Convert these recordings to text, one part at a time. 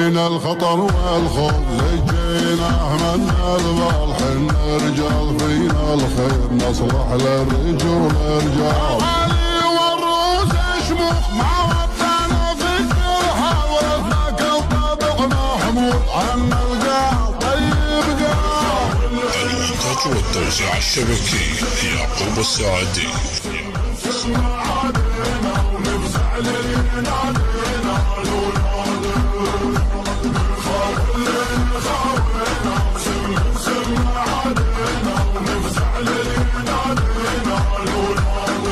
بين الخطر والخوف لجيناه من البال، حنا رجال فينا الخير نصلح للرجول رجال. علي والروس شموخ مع وطن فكرها، ورثنا كل طابع محمود عنا القاع طيب قاع. الإنتاج والتوزيع الشبكي يعقوب السعدي. نسمع علينا ونفزع للين علينا الولاد، نخاول خاوينا نسمع علينا ونفزع للين علينا الولاد.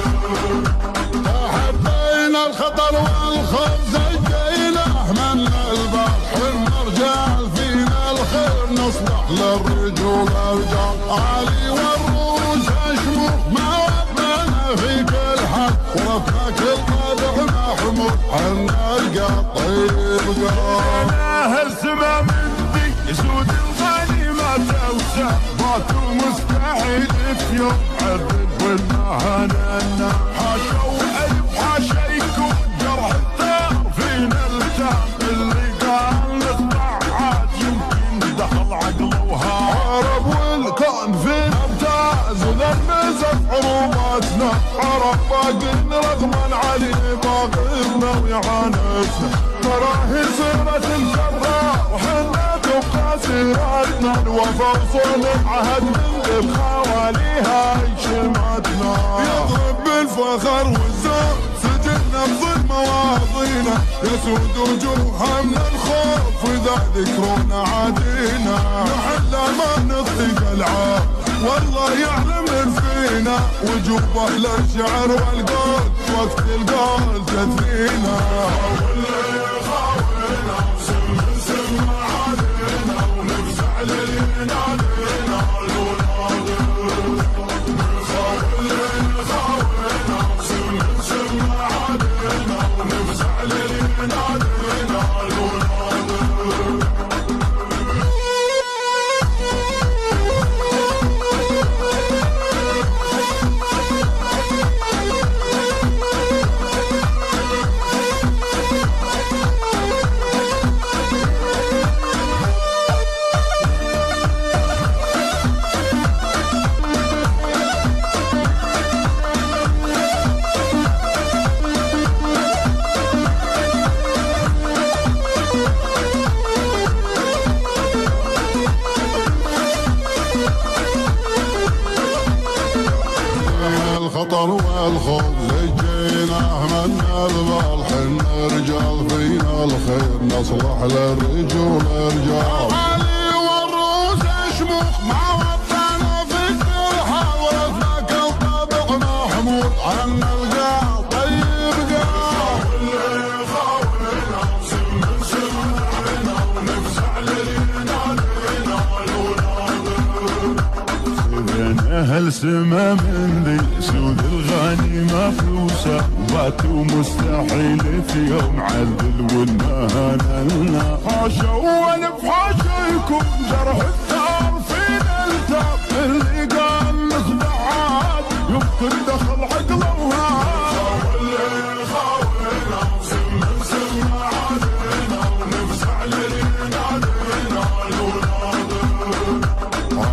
حبينا الخطر والخوف زجيناه من الباب، حنا رجال فينا الخير نصلح للرجول رجال. علي والروس شموخ ما وطنا في كل حال، ورثنا كل طابع محمود عنا القى طيب قال. اهل سما مني يسود الغنيمة توسع، ماتوا مستحيل في يوم عذب والمهننا. حاشا وألف حاشا يكون جرح الثار فينا التام، اللي قال نخضع عاد يمكن دخل عقله وهاب. عرب والكون فينا امتاز ولمزت عروباتنا، عرب باقين رغما علي باغرنا ويعانتنا. تراهي صيرة الجراء وحنا تبقى سيرتنا، الوفا وصول العهد من ذي خواليها شماتنا. يضرب بالفخر والزور سجلنا بظل مواضينا، يسود وجوهها من الخوف واذا ذكرونا عادينا. محلى ما نطيق العاب والله يعلم من فينا، وجوب اهل الشعر والقول وقت القول تثنينا. واللي خاوينا سمع علينا ونفزع للين علينا الولاد. خاوينا سمع علينا ونفزع للين علينا الولاد. الخطر والخوف لجيناه من البال، حنا رجال فينا الخير نصلح للرجول رجال. علي والروس شموخ مع وطن فكرها، ورثنا كل طابع محمود عنا القاع طيب قاع. واللي خاوينا سمعنا ونفزع للين علينا الولاد. اهل سما من ذي سود الغنيمة فلوسه، وباتوا مستحيل في يوم عذل والمهنة. حاشا والف حاشا يكون جرح الثار فينا التام، اللي قال نخضع عاد يمكن دخل عقله وهاب. واللي خاوينا سمع علينا ونفزع للين علينا الولاد.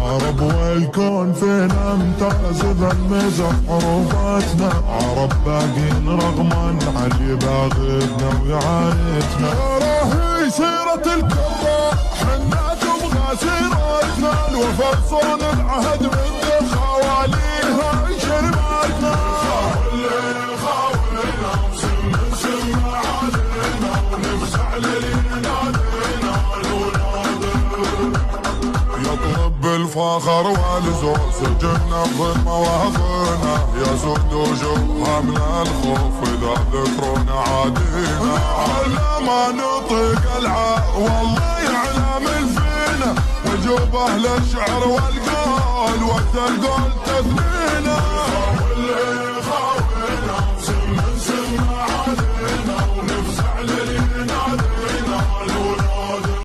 عرب والكون فينا امتاز ذا المزح حروباتنا، عرب باقين رغما علي باغتنا ويعانتنا. راهي سيرة الكرة حنا تبغى سيرتنا، الوفا صون العهد من ذي خواليها شرباتنا. واللي خاوينا سمع علينا ونفزع للين علينا الولاد. يطلب بالفخر والزور سجلنا بظل مواطننا، يسود وجوهها من الخوف اذا ذكرونا عادينا. على ما نطيق العار والله يعلم من فينا، وجوب اهل الشعر والقول وقت القول تثنينا.